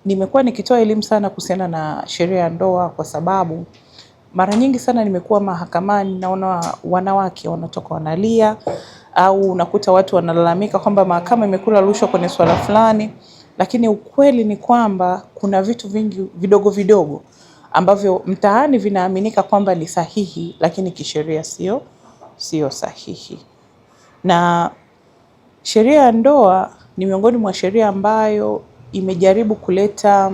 nimekuwa nikitoa elimu sana kuhusiana na sheria ya ndoa kwa sababu mara nyingi sana nimekuwa mahakamani, naona wanawake wanatoka wanalia, au unakuta watu wanalalamika kwamba mahakama imekula rushwa kwenye swala fulani, lakini ukweli ni kwamba kuna vitu vingi vidogo vidogo ambavyo mtaani vinaaminika kwamba ni sahihi, lakini kisheria sio sahihi. Na sheria ya ndoa ni miongoni mwa sheria ambayo imejaribu kuleta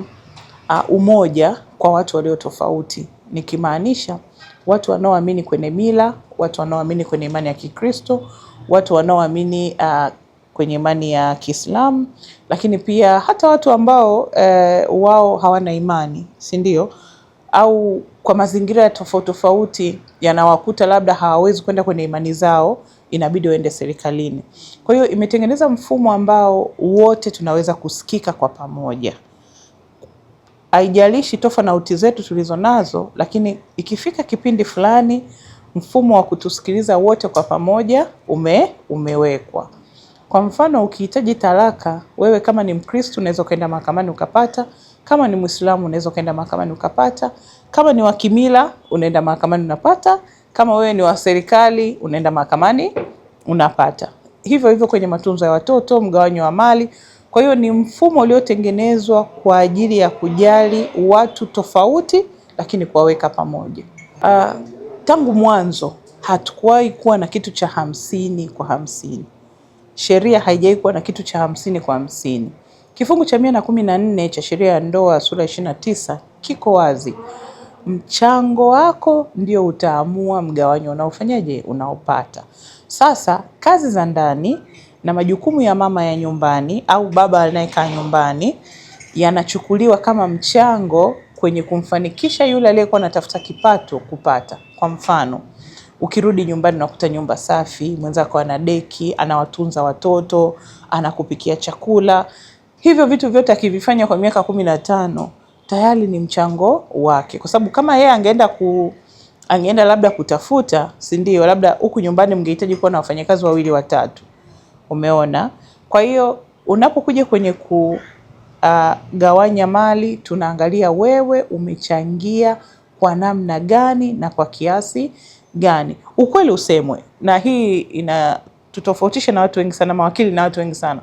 umoja kwa watu walio tofauti, nikimaanisha watu wanaoamini kwenye mila, watu wanaoamini kwenye imani ya Kikristo, watu wanaoamini kwenye imani ya Kiislamu, lakini pia hata watu ambao wao hawana imani, si ndio? Au kwa mazingira ya tofauti tofauti yanawakuta labda hawawezi kwenda kwenye imani zao, inabidi waende serikalini. Kwa hiyo imetengeneza mfumo ambao wote tunaweza kusikika kwa pamoja. Haijalishi tofauti zetu tulizo nazo, lakini ikifika kipindi fulani mfumo wa kutusikiliza wote kwa pamoja umewekwa. Kwa mfano, ukihitaji talaka, wewe kama ni Mkristo unaweza kwenda mahakamani ukapata, kama ni Muislamu unaweza kwenda mahakamani ukapata, kama ni wa kimila unaenda mahakamani unapata, kama wewe ni wa serikali unaenda mahakamani unapata. Hivyo hivyo kwenye matunzo ya watoto, mgawanyo wa mali. Kwa hiyo ni mfumo uliotengenezwa kwa ajili ya kujali watu tofauti, lakini kuwaweka pamoja. Tangu mwanzo hatukuwahi kuwa na kitu cha 50 kwa 50. Sheria haijawahi kuwa na kitu cha 50 kwa 50. Kifungu cha 114 cha sheria ya ndoa sura 29 kiko wazi. Mchango wako ndio utaamua mgawanyo unaofanyaje, unaopata. Sasa kazi za ndani na majukumu ya mama ya nyumbani au baba anayekaa nyumbani yanachukuliwa kama mchango kwenye kumfanikisha yule aliyekuwa anatafuta kipato kupata. Kwa mfano, ukirudi nyumbani unakuta nyumba safi, mwenzako ana deki, anawatunza watoto, anakupikia chakula. Hivyo vitu vyote akivifanya kwa miaka 15 tayari ni mchango wake. Kwa sababu kama yeye angeenda labda kutafuta, si ndio, labda huku nyumbani mngehitaji kuwa na wafanyakazi 2 3. Umeona? Kwa hiyo unapokuja kwenye kugawanya mali, tunaangalia wewe umechangia kwa namna gani na kwa kiasi gani. Ukweli usemwe, na hii inatutofautisha na watu wengi sana, mawakili na watu wengi sana.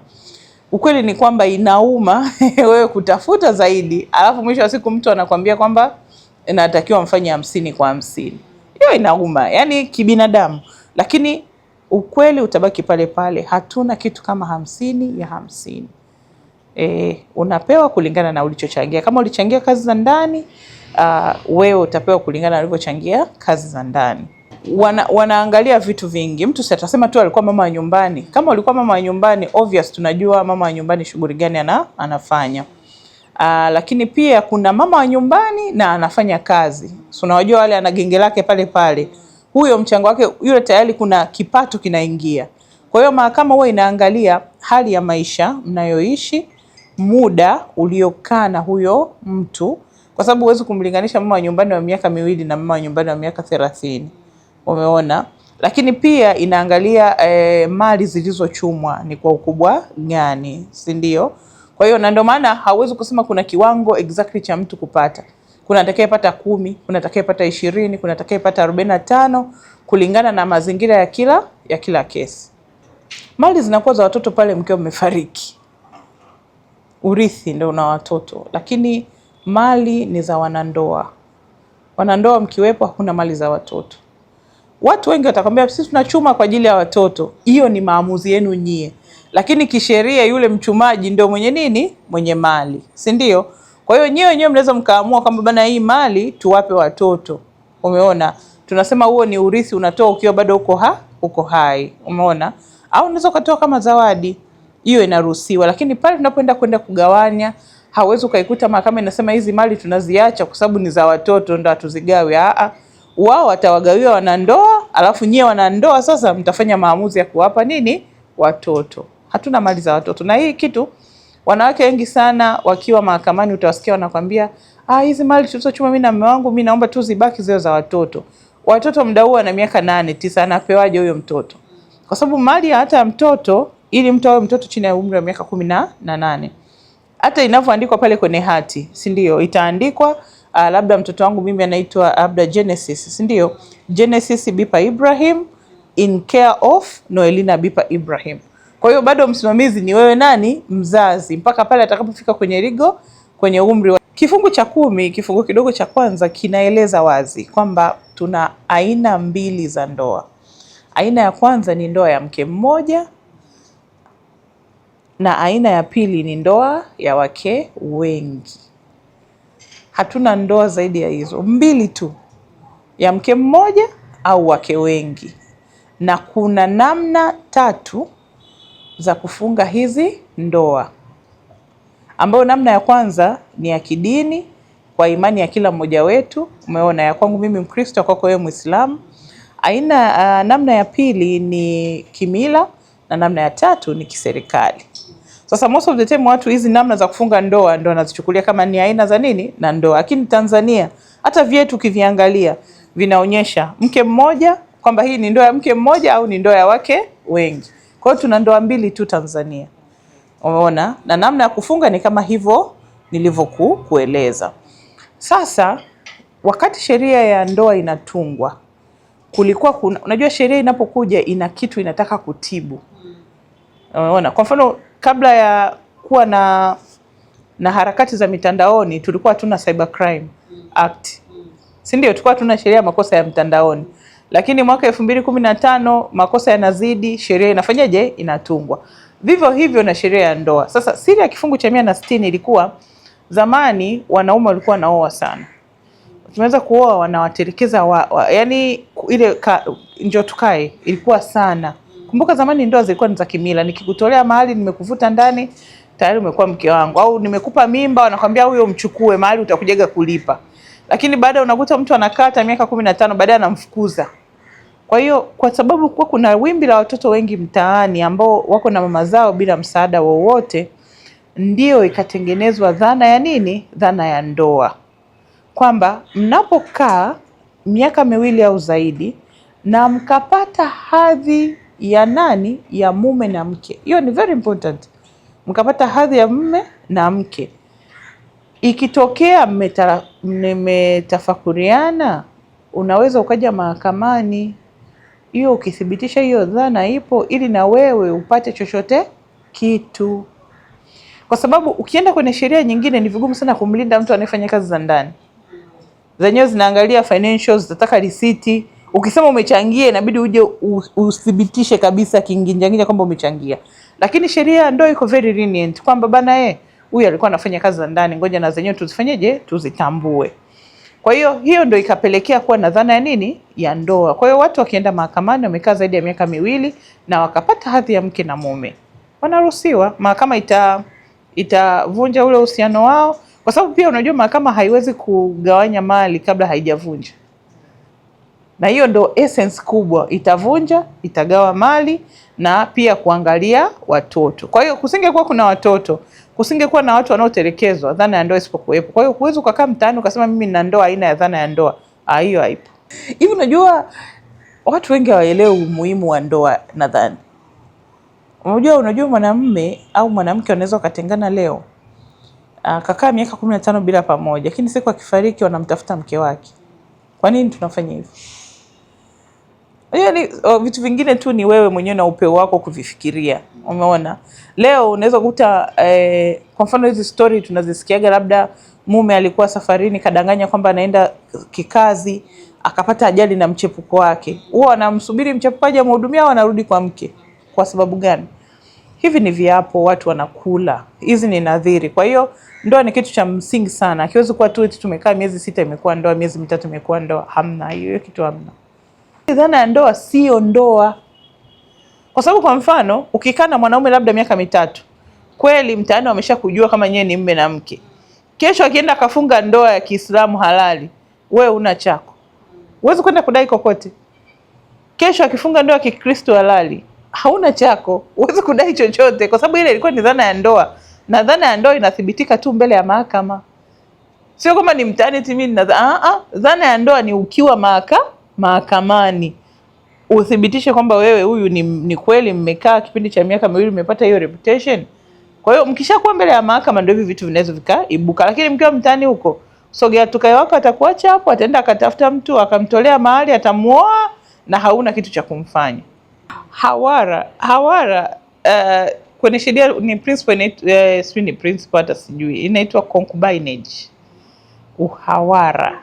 Ukweli ni kwamba inauma wewe kutafuta zaidi, alafu mwisho wa siku mtu anakuambia kwamba inatakiwa mfanye 50 kwa 50. Hiyo inauma, yani kibinadamu. Lakini ukweli utabaki pale pale, hatuna kitu kama 50 ya 50. Unapewa kulingana na ulichochangia. Kama ulichangia kazi za ndani, wewe utapewa kulingana na ulivyochangia kazi za ndani. Wanaangalia vitu vingi. Mtu atasema tu alikuwa mama wa nyumbani. Kama ulikuwa mama wa nyumbani, obvious tunajua mama wa nyumbani shughuli gani anafanya. Lakini pia kuna mama wa nyumbani na anafanya kazi. So unajua wale ana genge lake pale pale. Huyo mchango wake yule tayari kuna kipato kinaingia. Kwa hiyo mahakama huwa inaangalia hali ya maisha mnayoishi, muda uliokaa na huyo mtu, kwa sababu huwezi kumlinganisha mama wa nyumbani wa miaka 2 na mama wa nyumbani wa miaka 30. Umeona? Lakini pia inaangalia mali zilizochumwa ni kwa ukubwa gani, si ndio? Kwa hiyo na ndio maana hauwezi kusema kuna kiwango exactly cha mtu kupata. Kuna atakayepata 10, kuna atakayepata 20, kuna atakayepata 45 kulingana na mazingira ya kila kesi. Mali zinakuwa za watoto pale mkeo mmefariki. Urithi ndio una watoto, lakini mali ni za wanandoa. Wanandoa mkiwepo hakuna mali za watoto. Watu wengi watakwambia sisi tunachuma kwa ajili ya watoto. Hiyo ni maamuzi yenu nyie. Lakini kisheria yule mchumaji ndio mwenye nini? Mwenye mali, si ndio? Kwa hiyo nyewe wenyewe mnaweza mkaamua kwamba bana hii mali tuwape watoto. Umeona? Tunasema huo ni urithi unatoa ukiwa bado uko hai. Umeona? Au unaweza kutoa kama zawadi. Hiyo inaruhusiwa, lakini pale tunapoenda kugawanya, hauwezi ukaikuta mahakama inasema hizi mali tunaziacha kwa sababu ni za watoto ndio tuzigawe. Wao watawagawia wanandoa, alafu nyie wanandoa sasa mtafanya maamuzi ya kuwapa nini? Watoto. Hatuna mali za watoto. Na hii kitu wanawake wengi sana wakiwa mahakamani utawasikia wanakwambia, hizi mali tulizochuma mimi na mume wangu mimi naomba tu zibaki zile za watoto. Watoto muda huo ana miaka 8, 9 anapewaje huyo mtoto? Kwa sababu mali hata mtoto, ili mtu awe mtoto chini ya umri wa miaka 18, hata inavyoandikwa pale kwenye hati, si ndio? Itaandikwa labda mtoto wangu mimi anaitwa labda Genesis, si ndio? Genesis Bipa Ibrahim in care of Noelina Bipa Ibrahim. Kwa hiyo bado msimamizi ni wewe nani? Mzazi, mpaka pale atakapofika kwenye umri wa kifungu cha 10 kifungu kidogo cha kwanza kinaeleza wazi kwamba tuna aina mbili za ndoa. Aina ya kwanza ni ndoa ya mke mmoja na aina ya pili ni ndoa ya wake wengi. Hatuna ndoa zaidi ya hizo mbili tu, ya mke mmoja au wake wengi, na kuna namna 3 za kufunga hizi ndoa, ambayo namna ya kwanza ni ya kidini kwa imani ya kila mmoja wetu. Umeona, ya kwangu mimi Mkristo, kwako wewe Muislamu. Namna ya pili ni kimila na namna ya 3 ni kiserikali. Sasa most of the time watu hizi namna za kufunga ndoa ndio wanazichukulia kama ni aina za nini na ndoa, lakini Tanzania hata vyetu ukiviangalia vinaonyesha mke mmoja, kwamba hii ni ndoa ya mke mmoja au ni ndoa ya wake wengi. Kwa hiyo tuna ndoa mbili tu Tanzania. Umeona, na namna ya kufunga ni kama hivyo nilivyokueleza. Sasa wakati sheria ya ndoa inatungwa, kulikuwa unajua sheria inapokuja ina kitu inataka kutibu. Umeona, kwa mfano kabla ya kuwa na harakati za mitandaoni tulikuwa hatuna Cyber Crime Act, si ndio? Tulikuwa hatuna sheria ya makosa ya mtandaoni, lakini mwaka 2015 makosa yanazidi, sheria inafanyaje? Inatungwa. Vivyo hivyo na sheria ya ndoa. Sasa siri ya kifungu cha 160 ilikuwa zamani wanaume walikuwa wanaoa sana, tumeweza kuoa wanawatelekeza yani ile njoo tukae ilikuwa sana. Kumbuka zamani ndoa zilikuwa ni za kimila, nikikutolea mahali nimekuvuta ndani tayari umekuwa mke wangu, au nimekupa mimba wanakwambia huyo mchukue mahali utakujaga kulipa. Lakini baada unakuta mtu anakata miaka 15 baadaye anamfukuza. Kwa hiyo kwa sababu kwa kuna wimbi la watoto wengi mtaani ambao wako na mama zao bila msaada wowote, ndio ikatengenezwa dhana ya nini? Dhana ya ndoa, kwamba mnapokaa miaka 2 au zaidi na mkapata hadhi ya nani? Ya mume na mke. Hiyo ni very important. Mkapata hadhi ya mume na mke, ikitokea mmetafakuriana, unaweza ukaja mahakamani hiyo ukithibitisha hiyo dhana ipo, ili na wewe upate chochote kitu. Kwa sababu ukienda kwenye sheria nyingine ni vigumu sana kumlinda mtu anayefanya kazi za ndani. Zenyewe zinaangalia financials, zitataka risiti. Ukisema umechangia inabidi uje uthibitishe kabisa kinginjangija kwamba umechangia. Lakini sheria ndio iko very lenient kwamba bana huyu alikuwa anafanya kazi za ndani, ngoja na zenyewe tuzifanyeje? Tuzitambue. Kwa hiyo ndio ikapelekea kuwa na dhana ya nini? Ya ndoa. Kwa hiyo watu wakienda mahakamani wamekaa zaidi ya miaka 2 na wakapata hadhi ya mke na mume, wanaruhusiwa. Mahakama itavunja ule uhusiano wao, kwa sababu pia unajua mahakama haiwezi kugawanya mali kabla haijavunja. Na hiyo ndo essence kubwa, itavunja, itagawa mali na pia kuangalia watoto. Kwa hiyo kusingekuwa kuna watoto, kusingekuwa na watu wanaotelekezwa, dhana ya ndoa isipokuwepo. Kwa hiyo huwezi ukakaa mtaani ukasema mimi nina ndoa aina ya dhana ya ndoa. Hiyo haipo. Hivi unajua watu wengi hawaelewi umuhimu wa ndoa nadhani. Unajua mwanamume au mwanamke wanaweza wakatengana leo, kakaa miaka 15 bila pamoja, lakini siku akifariki wanamtafuta mke wake. Kwa nini tunafanya hivyo? Yaani vitu vingine tu ni wewe mwenyewe na upeo wako kuvifikiria. Umeona? Leo unaweza kukuta kwa mfano hizi story tunazisikiaga, labda mume alikuwa safarini kadanganya kwamba anaenda kikazi, akapata ajali na mchepuko wake. Huwa anamsubiri mchepuko aje amhudumia au anarudi kwa mke. Kwa sababu gani? Hivi ni viapo watu wanakula. Hizi ni nadhiri. Kwa hiyo ndoa ni kitu cha msingi sana. Akiwezi kuwa tu eti tumekaa miezi 6 imekuwa ndoa, miezi 3 imekuwa ndoa. Hamna hiyo kitu, hamna. Dhana ya ndoa sio ndoa. Kwa sababu kwa mfano ukikaa na mwanaume labda miaka 3, kweli mtaani wameshakujua kama nyewe ni mume na mke. Kesho akienda akafunga ndoa ya Kiislamu halali, wewe una chako. Huwezi kwenda kudai kokote. Kesho akifunga ndoa ya Kikristo halali, hauna chako. Huwezi kudai chochote kwa sababu ile ilikuwa ni dhana ya ndoa. Na dhana ya ndoa inathibitika tu mbele ya mahakama. Sio kama ni mtaani timi na dhana ya ndoa ni ukiwa mahakamani uthibitishe kwamba wewe huyu ni kweli mmekaa kipindi cha miaka 2 umepata hiyo reputation. Kwa hiyo mkishakuwa mbele ya mahakama ndio hivi vitu vinaweza vikaibuka, lakini mkiwa mtaani huko, sogea tukae wako atakuacha hapo, ataenda akatafuta mtu akamtolea mahali, atamuoa na hauna kitu cha kumfanya. Hawara kwenye sheria ni principle sijui ni principle hata sijui inaitwa concubinage. Uhawara.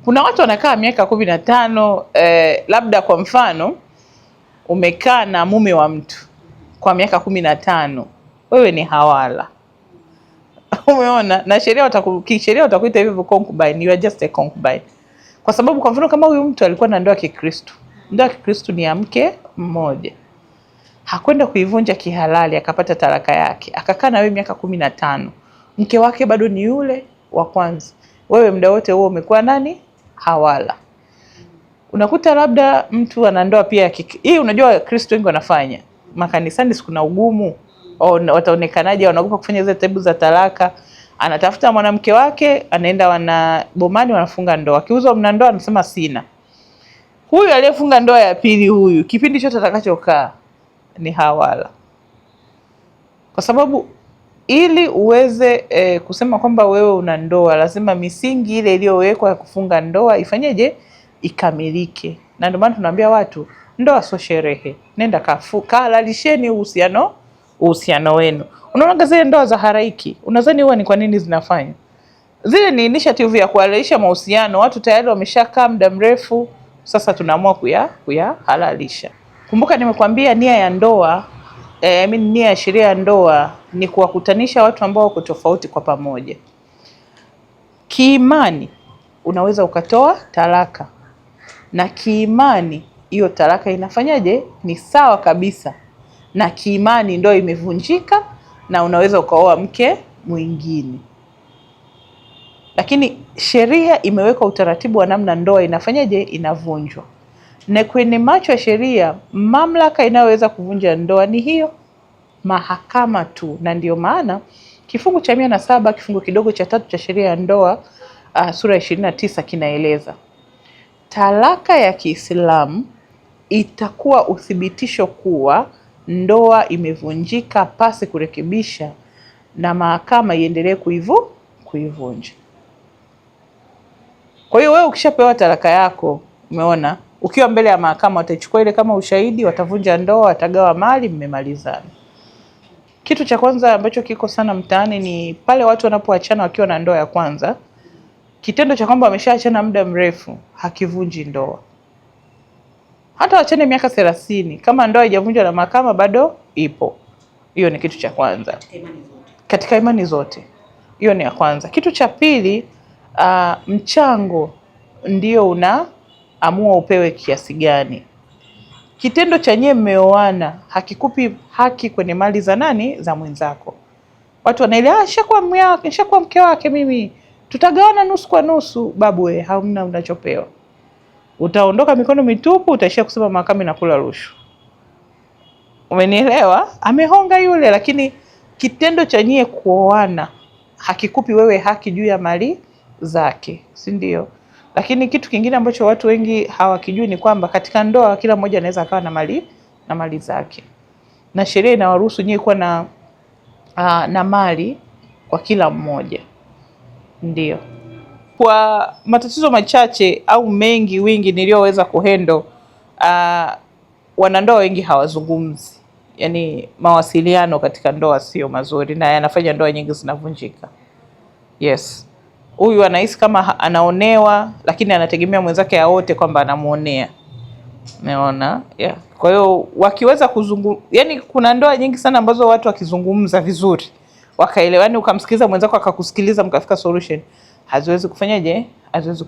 Kuna watu wanakaa miaka 15, labda kwa mfano umekaa na mume wa mtu kwa miaka 15, wewe ni hawala. Umeona? Na sheria utakuita hivyo concubine, you are just a concubine. Kwa sababu kwa mfano kama huyu mtu alikuwa na ndoa ya Kikristo. Ndoa ya Kikristo ni ya mke mmoja. Hakwenda kuivunja kihalali akapata talaka yake. Akakaa na wewe miaka 15. Mke wake bado ni yule wa kwanza. Wewe muda wote huo umekuwa nani? Hawala. Unakuta labda mtu ana ndoa pia hii, unajua Kristo wengi wanafanya. Makanisani sikuna ugumu. Wataonekanaje, wanaogopa kufanya zile taibu za talaka. Anatafuta mwanamke wake, anaenda wanabomani, wanafunga ndoa. Akiuzwa mna ndoa anasema sina. Huyu aliyefunga ndoa ya pili, huyu kipindi chote atakachokaa ni hawala. Kwa sababu ili uweze kusema kwamba wewe una ndoa, lazima misingi ile iliyowekwa ya kufunga ndoa ifanyeje? Ikamilike. Na ndio maana tunaambia watu, ndoa sio sherehe. Nenda kahalalisheni uhusiano wenu. Unaona zile ndoa za haraiki, unadhani huwa ni kwa nini zinafanywa? Zile ni initiative ya kuhalalisha mahusiano, watu tayari wameshakaa muda mrefu, sasa tunaamua kuyahalalisha. Kumbuka nimekwambia nia ya ndoa, nia ya sheria ya ndoa ni kuwakutanisha watu ambao wako tofauti kwa pamoja. Kiimani unaweza ukatoa talaka, na kiimani hiyo talaka inafanyaje? Ni sawa kabisa, na kiimani ndoa imevunjika na unaweza ukaoa mke mwingine. Lakini sheria imeweka utaratibu wa namna ndoa inafanyaje? Inavunjwa. Na kwenye macho ya sheria, mamlaka inayoweza kuvunja ndoa ni hiyo mahakama tu. Na ndio maana kifungu cha 107 kifungu kidogo cha 3 cha sheria ya ndoa sura ya 29 kinaeleza talaka ya Kiislamu itakuwa uthibitisho kuwa ndoa imevunjika pasi kurekebisha, na mahakama iendelee kuivunja. Kwa hiyo wewe ukishapewa talaka yako, umeona, ukiwa mbele ya mahakama watachukua ile kama ushahidi, watavunja ndoa, watagawa mali, mmemalizana. Kitu cha kwanza ambacho kiko sana mtaani ni pale watu wanapoachana wakiwa na ndoa ya kwanza, kitendo cha kwamba wameshaachana muda mrefu hakivunji ndoa. Hata wachane miaka 30, kama ndoa haijavunjwa na mahakama bado ipo. Hiyo ni kitu cha kwanza. Katika imani zote. Hiyo ni ya kwanza. Kitu cha pili, mchango ndio unaamua upewe kiasi gani. Kitendo cha nyewe mmeoana hakikupi haki kwenye mali za nani? Za mwenzako. Watu wanaelewa nishakuwa mke wake mimi, tutagawana nusu kwa nusu. Babu wewe hamna unachopewa. Utaondoka mikono mitupu, utaishia kusema mahakama inakula rushwa. Umenielewa? Amehonga yule, lakini kitendo cha nyie kuoana hakikupi wewe haki juu ya mali zake, si ndio? Lakini kitu kingine ambacho watu wengi hawakijui ni kwamba katika ndoa kila mmoja anaweza akawa na mali zake. Na sheria inawaruhusu nyie kuwa na mali kwa kila mmoja. Ndio. Kwa matatizo machache au wingi niliyoweza kuhandle, wanandoa wengi hawazungumzi. Yaani mawasiliano katika ndoa sio mazuri na yanafanya ndoa nyingi zinavunjika. Yes. Huyu anahisi kama anaonewa, lakini anategemea mwenzake aote kwamba anamuonea. Umeona? Yeah. Kwa hiyo wakiweza yani kuna ndoa nyingi sana ambazo watu wakizungumza vizuri, wakaelewana, ukamsikiliza mwenzako akakusikiliza, mkafika solution, haziwezi kufanyaje? Haziwezi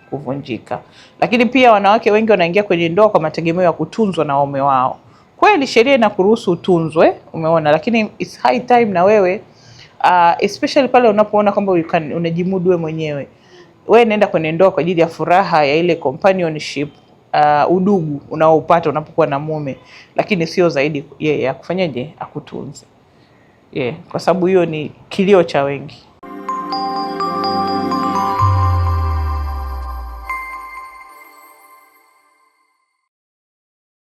kuvunjika. Lakini pia wanawake wengi wanaingia kwenye ndoa kwa mategemeo ya kutunzwa na waume wao. Kweli sheria inakuruhusu utunzwe, umeona, lakini it's high time na wewe especially pale unapoona kwamba unajimudu wewe mwenyewe. Wewe nenda kwenye ndoa kwa ajili ya furaha ya ile companionship, udugu unaoupata unapokuwa na mume, lakini sio zaidi ya kufanyaje? Akutunze. Kwa sababu hiyo ni kilio cha wengi.